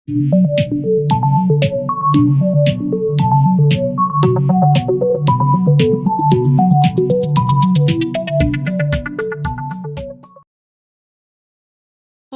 तो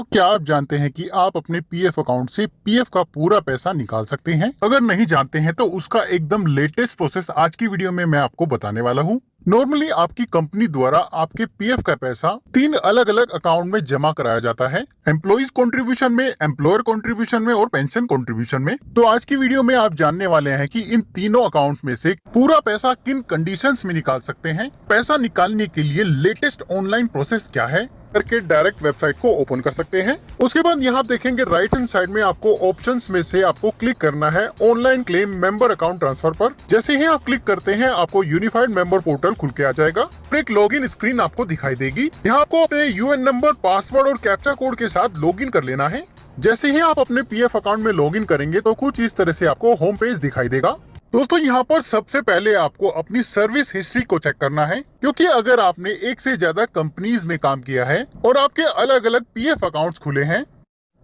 क्या आप जानते हैं कि आप अपने पीएफ अकाउंट से पीएफ का पूरा पैसा निकाल सकते हैं? अगर नहीं जानते हैं तो उसका एकदम लेटेस्ट प्रोसेस आज की वीडियो में मैं आपको बताने वाला हूँ। नॉर्मली आपकी कंपनी द्वारा आपके पीएफ का पैसा 3 अलग अलग अकाउंट में जमा कराया जाता है, एम्प्लॉइज कंट्रीब्यूशन में, एम्प्लॉयर कंट्रीब्यूशन में और पेंशन कंट्रीब्यूशन में। तो आज की वीडियो में आप जानने वाले हैं कि इन तीनों अकाउंट में से पूरा पैसा किन कंडीशंस में निकाल सकते हैं। पैसा निकालने के लिए लेटेस्ट ऑनलाइन प्रोसेस क्या है करके डायरेक्ट वेबसाइट को ओपन कर सकते हैं। उसके बाद यहाँ आप देखेंगे राइट हैंड साइड में आपको ऑप्शंस में से आपको क्लिक करना है online claim member account transfer पर। जैसे ही आप क्लिक करते हैं आपको यूनिफाइड मेंबर पोर्टल खुल के आ जाएगा। एक लॉगिन स्क्रीन आपको दिखाई देगी। यहाँ आपको अपने यूएन नंबर, पासवर्ड और कैप्चा कोड के साथ लॉगिन कर लेना है। जैसे ही आप अपने पीएफ अकाउंट में लॉगिन करेंगे तो कुछ इस तरह से आपको होम पेज दिखाई देगा। दोस्तों यहाँ पर सबसे पहले आपको अपनी सर्विस हिस्ट्री को चेक करना है, क्योंकि अगर आपने एक से ज्यादा कंपनीज में काम किया है और आपके अलग अलग पीएफ अकाउंट्स खुले हैं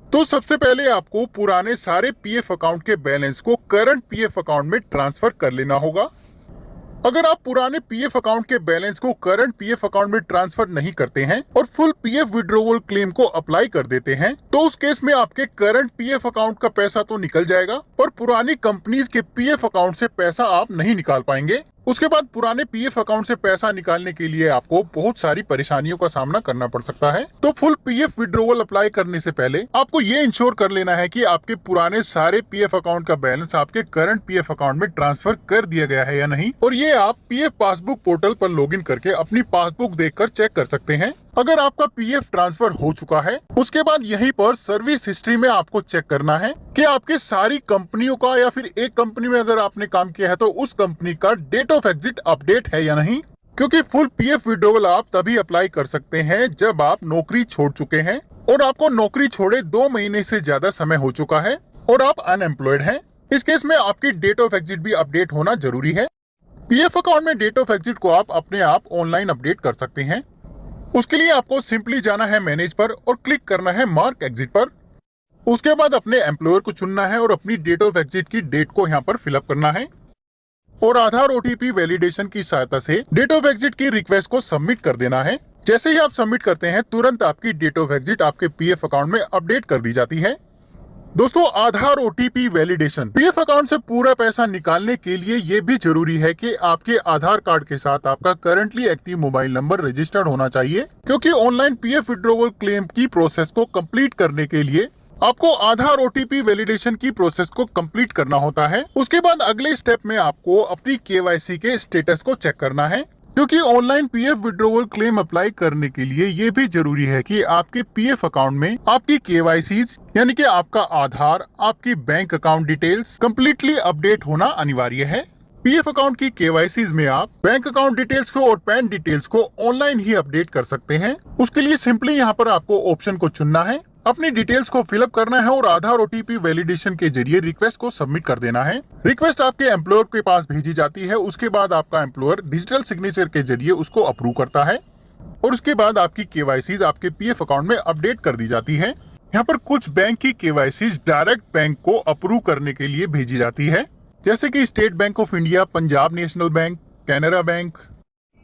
तो सबसे पहले आपको पुराने सारे पीएफ अकाउंट के बैलेंस को करंट पीएफ अकाउंट में ट्रांसफर कर लेना होगा। अगर आप पुराने पीएफ अकाउंट के बैलेंस को करंट पीएफ अकाउंट में ट्रांसफर नहीं करते हैं और फुल पीएफ विड्रॉवल क्लेम को अप्लाई कर देते हैं तो उस केस में आपके करंट पीएफ अकाउंट का पैसा तो निकल जाएगा और पुरानी कंपनीज के पीएफ अकाउंट से पैसा आप नहीं निकाल पाएंगे। उसके बाद पुराने पीएफ अकाउंट से पैसा निकालने के लिए आपको बहुत सारी परेशानियों का सामना करना पड़ सकता है। तो फुल पीएफ विड्रॉवल अप्लाई करने से पहले आपको ये इंश्योर कर लेना है कि आपके पुराने सारे पीएफ अकाउंट का बैलेंस आपके करंट पीएफ अकाउंट में ट्रांसफर कर दिया गया है या नहीं, और ये आप पीएफ पासबुक पोर्टल पर लॉगिन करके अपनी पासबुक देखकर चेक कर सकते हैं। अगर आपका पीएफ ट्रांसफर हो चुका है उसके बाद यहीं पर सर्विस हिस्ट्री में आपको चेक करना है कि आपके सारी कंपनियों का या फिर एक कंपनी में अगर आपने काम किया है तो उस कंपनी का डेट ऑफ एग्जिट अपडेट है या नहीं, क्योंकि फुल पीएफ विड्रॉवल आप तभी अप्लाई कर सकते हैं जब आप नौकरी छोड़ चुके हैं और आपको नौकरी छोड़े 2 महीने से ज्यादा समय हो चुका है और आप अनएम्प्लॉयड हैं। इस केस में आपकी डेट ऑफ एग्जिट भी अपडेट होना जरूरी है। पीएफ अकाउंट में डेट ऑफ एग्जिट को आप अपने आप ऑनलाइन अपडेट कर सकते हैं। उसके लिए आपको सिंपली जाना है मैनेज पर और क्लिक करना है मार्क एग्जिट पर। उसके बाद अपने एम्प्लॉयर को चुनना है और अपनी डेट ऑफ एग्जिट की डेट को यहाँ पर फिलअप करना है और आधार ओटीपी वैलिडेशन की सहायता से डेट ऑफ एग्जिट की रिक्वेस्ट को सबमिट कर देना है। जैसे ही आप सबमिट करते हैं तुरंत आपकी डेट ऑफ एग्जिट आपके पीएफ अकाउंट में अपडेट कर दी जाती है। दोस्तों आधार ओटीपी वैलिडेशन पीएफ अकाउंट से पूरा पैसा निकालने के लिए ये भी जरूरी है कि आपके आधार कार्ड के साथ आपका currently active mobile number registered होना चाहिए, क्योंकि ऑनलाइन पीएफ विड्रॉवल क्लेम की प्रोसेस को कंप्लीट करने के लिए आपको आधार ओटीपी वैलिडेशन की प्रोसेस को कंप्लीट करना होता है। उसके बाद अगले स्टेप में आपको अपनी केवाईसी के स्टेटस को चेक करना है, क्योंकि online PF withdrawal claim apply करने के लिए ये भी जरूरी है कि आपके पीएफ अकाउंट में आपकी केवाईसी यानी कि आपका आधार, आपकी bank account details completely update होना अनिवार्य है। पीएफ अकाउंट की केवाईसी में आप बैंक अकाउंट डिटेल्स को और पैन डिटेल्स को ऑनलाइन ही अपडेट कर सकते हैं। उसके लिए सिंपली यहाँ पर आपको ऑप्शन को चुनना है, अपनी डिटेल्स को फिलअप करना है और आधार ओटीपी वैलिडेशन के जरिए रिक्वेस्ट को सबमिट कर देना है। रिक्वेस्ट आपके एम्प्लॉयर के पास भेजी जाती है। उसके बाद आपका एम्प्लॉयर डिजिटल सिग्नेचर के जरिए उसको अप्रूव करता है और उसके बाद आपकी केवाईसी आपके पीएफ अकाउंट में अपडेट कर दी जाती है। यहाँ पर कुछ बैंक की केवाईसी डायरेक्ट बैंक को अप्रूव करने के लिए भेजी जाती है, जैसे कि state bank of India, Punjab national bank, Canara bank.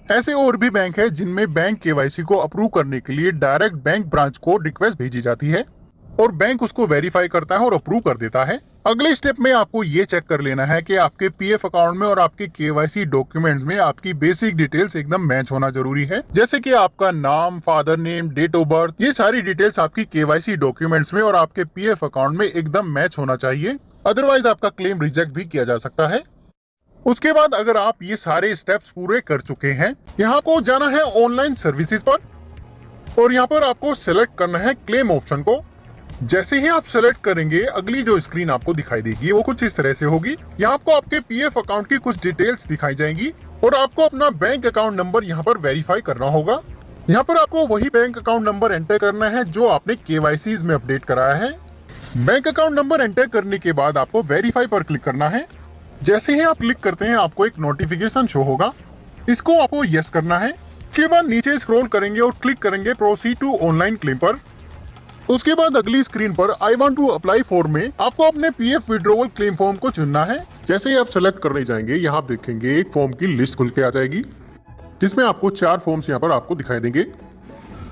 ऐसे और भी बैंक है जिनमें बैंक केवाईसी को अप्रूव करने के लिए डायरेक्ट बैंक ब्रांच को रिक्वेस्ट भेजी जाती है और बैंक उसको वेरीफाई करता है और अप्रूव कर देता है। अगले स्टेप में आपको ये चेक कर लेना है कि आपके पीएफ अकाउंट में और आपके केवाईसी डॉक्यूमेंट्स में आपकी बेसिक डिटेल्स एकदम मैच होना जरूरी है, जैसे कि आपका नाम, father name, date of birth. ये सारी डिटेल्स आपकी केवाईसी डॉक्यूमेंट्स में और आपके पीएफ अकाउंट में एकदम मैच होना चाहिए, अदरवाइज आपका क्लेम रिजेक्ट भी किया जा सकता है। उसके बाद अगर आप ये सारे स्टेप्स पूरे कर चुके हैं, यहाँ को जाना है ऑनलाइन सर्विसेज पर और यहाँ पर आपको सेलेक्ट करना है क्लेम ऑप्शन को। जैसे ही आप सेलेक्ट करेंगे अगली जो स्क्रीन आपको दिखाई देगी वो कुछ इस तरह से होगी। यहाँ आपको आपके पीएफ अकाउंट की कुछ डिटेल्स दिखाई जाएंगी और आपको अपना बैंक अकाउंट नंबर यहाँ पर वेरीफाई करना होगा। यहाँ पर आपको वही बैंक अकाउंट नंबर एंटर करना है जो आपने केवाईसी में अपडेट कराया है। बैंक अकाउंट नंबर एंटर करने के बाद आपको वेरीफाई पर क्लिक करना है। जैसे ही आप क्लिक करते हैं आपको एक नोटिफिकेशन शो होगा, इसको आपको यस करना है। उसके बाद नीचे स्क्रॉल करेंगे और क्लिक करेंगे प्रोसीड टू ऑनलाइन क्लेम पर। उसके बाद अगली स्क्रीन पर I want to apply form में आपको अपने पीएफ विड्रॉवल क्लेम फॉर्म को चुनना है। जैसे ही आप सेलेक्ट करने जाएंगे, यहाँ आप देखेंगे एक फॉर्म की लिस्ट खुल के आ जाएगी, जिसमें आपको 4 फॉर्म्स यहाँ पर आपको दिखाई देंगे।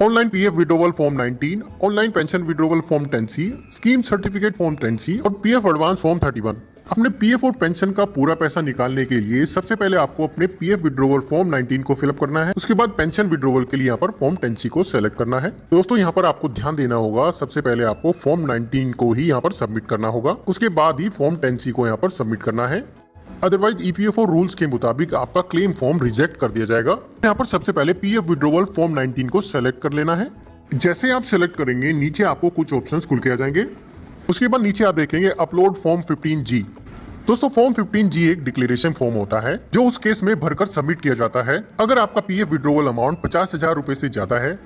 Online PF withdrawal form 19, online pension withdrawal form 10C, scheme certificate form 10C और पीएफ एडवांस फॉर्म 31। अपने पीएफ और पेंशन का पूरा पैसा निकालने के लिए सबसे पहले आपको अपने पीएफ विड्रॉवल फॉर्म 19 को फिलअप करना है। उसके बाद पेंशन विड्रॉवल के लिए यहाँ पर फॉर्म 10C को सेलेक्ट करना है। दोस्तों यहाँ पर आपको ध्यान देना होगा, सबसे पहले आपको फॉर्म 19 को ही यहाँ पर सबमिट करना होगा, उसके बाद ही फॉर्म 10C को यहाँ पर सबमिट करना है। अदरवाइज ईपीएफओ रूल्स के मुताबिक आपका क्लेम फॉर्म रिजेक्ट कर दिया जाएगा। यहाँ पर सबसे पहले पीएफ विड्रॉवल फॉर्म 19 को सेलेक्ट कर लेना है। जैसे आप सेलेक्ट करेंगे, नीचे आपको कुछ ऑप्शंस खुल के आ जाएंगे। उसके बाद नीचे आप देखेंगे अपलोड फॉर्म 15G। दोस्तों फॉर्म 15G एक डिक्लेरेशन फॉर्म होता है जो उस केस में भरकर सबमिट किया जाता है अगर आपका पीएफ विड्रॉवल अमाउंट 50,000 रुपए से ज्यादा है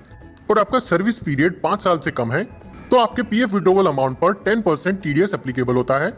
और आपका सर्विस पीरियड 5 साल से कम है, तो आपके पीएफ विड्रॉवल अमाउंट पर 10% टीडीएस एप्लीकेबल होता है।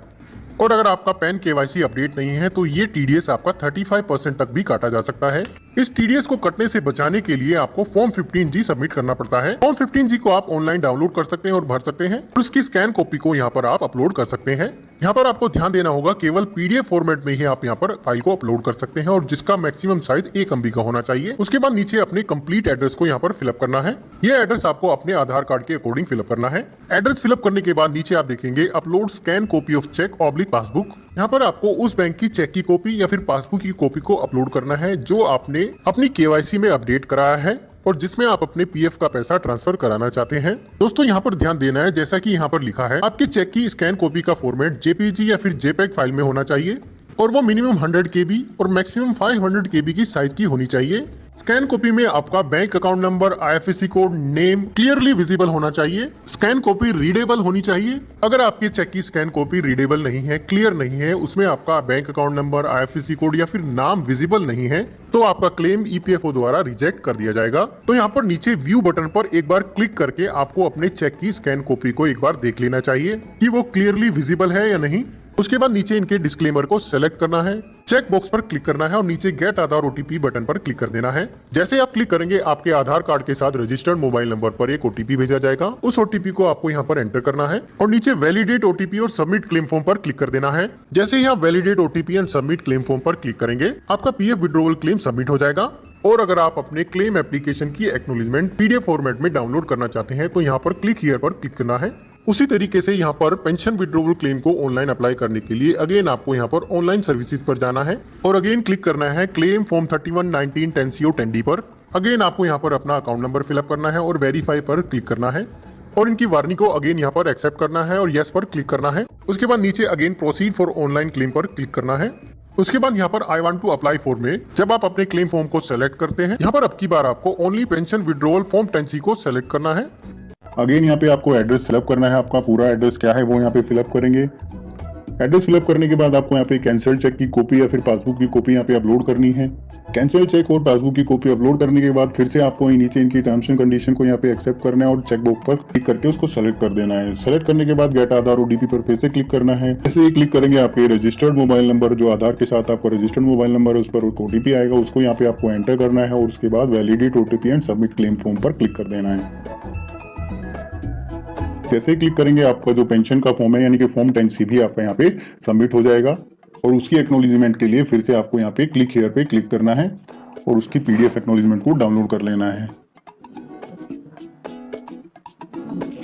और अगर आपका पैन केवाईसी अपडेट नहीं है तो ये टीडीएस आपका 35% तक भी काटा जा सकता है। इस टीडीएस को कटने से बचाने के लिए आपको फॉर्म 15G सबमिट करना पड़ता है। फॉर्म 15G को आप ऑनलाइन डाउनलोड कर सकते हैं और भर सकते हैं और उसकी स्कैन कॉपी को यहाँ पर आप अपलोड कर सकते हैं। यहाँ पर आपको ध्यान देना होगा, केवल पीडीएफ फॉर्मेट में ही आप यहाँ पर फाइल को अपलोड कर सकते हैं और जिसका मैक्सिमम साइज 1 MB का होना चाहिए। उसके बाद नीचे अपने कंप्लीट एड्रेस को यहाँ पर फिलअप करना है। ये एड्रेस आपको अपने आधार कार्ड के अकॉर्डिंग फिलअप करना है। एड्रेस फिलअप करने के बाद नीचे आप देखेंगे upload scan copy of cheque oblique passbook. यहाँ पर आपको उस बैंक की चेक की कॉपी या फिर पासबुक की कॉपी को अपलोड करना है जो आपने अपनी केवाईसी में अपडेट कराया है और जिसमें आप अपने पीएफ का पैसा ट्रांसफर कराना चाहते हैं। दोस्तों यहाँ पर ध्यान देना है, जैसा कि यहाँ पर लिखा है, आपके चेक की स्कैन कॉपी का फॉर्मेट जेपीजी या फिर जेपेग फाइल में होना चाहिए और वो मिनिमम 100 KB और मैक्सिमम 500 KB की साइज की होनी चाहिए। स्कैन कॉपी में आपका bank account number, IFSC code, name clearly visible होना चाहिए। स्कैन कॉपी रीडेबल होनी चाहिए। अगर आपके चेक की स्कैन कॉपी रीडेबल नहीं है, क्लियर नहीं है, उसमें आपका bank account number, IFSC code या फिर नाम विजिबल नहीं है, तो आपका क्लेम ईपीएफओ द्वारा रिजेक्ट कर दिया जाएगा। तो यहाँ पर नीचे व्यू बटन पर एक बार क्लिक करके आपको अपने चेक की स्कैन कॉपी को एक बार देख लेना चाहिए कि वो क्लियरली विजिबल है या नहीं। उसके बाद नीचे इनके डिस्क्लेमर को सेलेक्ट करना है, चेक बॉक्स पर क्लिक करना है और नीचे गेट आधार ओटीपी बटन पर क्लिक कर देना है। जैसे आप क्लिक करेंगे, आपके आधार कार्ड के साथ रजिस्टर्ड मोबाइल नंबर पर एक ओटीपी भेजा जाएगा। उस ओटीपी को आपको यहाँ पर एंटर करना है और नीचे वैलिडेट ओटीपी और सबमिट क्लेम फॉर्म पर क्लिक कर देना है। जैसे ही आप validate OTP and submit claim form पर क्लिक करेंगे, आपका पीएफ विड्रॉवल क्लेम सबमिट हो जाएगा। और अगर आप अपने क्लेम एप्लीकेशन की एक्नॉलेजमेंट पीडीएफ फॉर्मेट में डाउनलोड करना चाहते हैं तो यहाँ पर क्लिक हियर पर क्लिक करना है। उसी तरीके से यहाँ पर पेंशन विड्रॉवल क्लेम को ऑनलाइन अप्लाई करने के लिए अगेन आपको यहाँ पर ऑनलाइन सर्विसेज पर जाना है और अगेन क्लिक करना है क्लेम फॉर्म 31, 19, 10C और 10D पर। अगेन आपको यहाँ पर अपना अकाउंट नंबर फिलअप करना है और वेरीफाई पर क्लिक करना है और इनकी वार्निंग को अगेन यहाँ पर एक्सेप्ट करना है और यस पर क्लिक करना है। उसके बाद नीचे again proceed for online claim पर क्लिक करना है। उसके बाद यहाँ पर I want to apply for में जब आप अपने क्लेम फॉर्म को सेलेक्ट करते हैं, यहाँ पर अब की बार आपको only pension withdrawal form 10C को सेलेक्ट करना है। अगेन यहाँ पे आपको एड्रेस फिलअप करना है। आपका पूरा एड्रेस क्या है वो यहाँ पे फिलअप करेंगे। एड्रेस फिलअप करने के बाद आपको यहाँ पे कैंसिल चेक की कॉपी या फिर पासबुक की कॉपी यहाँ पे अपलोड करनी है। कैंसिल चेक और पासबुक की कॉपी अपलोड करने के बाद फिर से आपको नीचे इनकी टर्म्स एंड कंडीशन को यहाँ पे एक्सेप्ट करना है और चेक बॉक्स पर क्लिक करके उसको सेलेक्ट कर देना है। सेलेक्ट करने के बाद गेट आधार ओटीपी पर फिर से क्लिक करना है। जैसे ही क्लिक करेंगे, आपके रजिस्टर्ड मोबाइल नंबर, जो आधार के साथ आपका रजिस्टर्ड मोबाइल नंबर है, उस पर ओटीपी आएगा, उसको यहाँ पे आपको एंटर करना है और उसके बाद validate OTP and submit claim form पर क्लिक कर देना है। जैसे ही क्लिक करेंगे, आपका जो पेंशन का फॉर्म है यानी कि फॉर्म 10C भी आपका यहाँ पे सबमिट हो जाएगा और उसकी एक्नॉलेजमेंट के लिए फिर से आपको यहाँ पे क्लिक हियर पे क्लिक करना है और उसकी पीडीएफ एक्नॉलेजमेंट को डाउनलोड कर लेना है।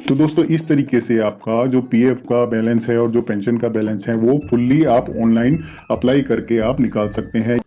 तो दोस्तों इस तरीके से आपका जो पीएफ का बैलेंस है और जो पेंशन का बैलेंस है वो फुल्ली आप ऑनलाइन अप्लाई करके आप निकाल सकते हैं।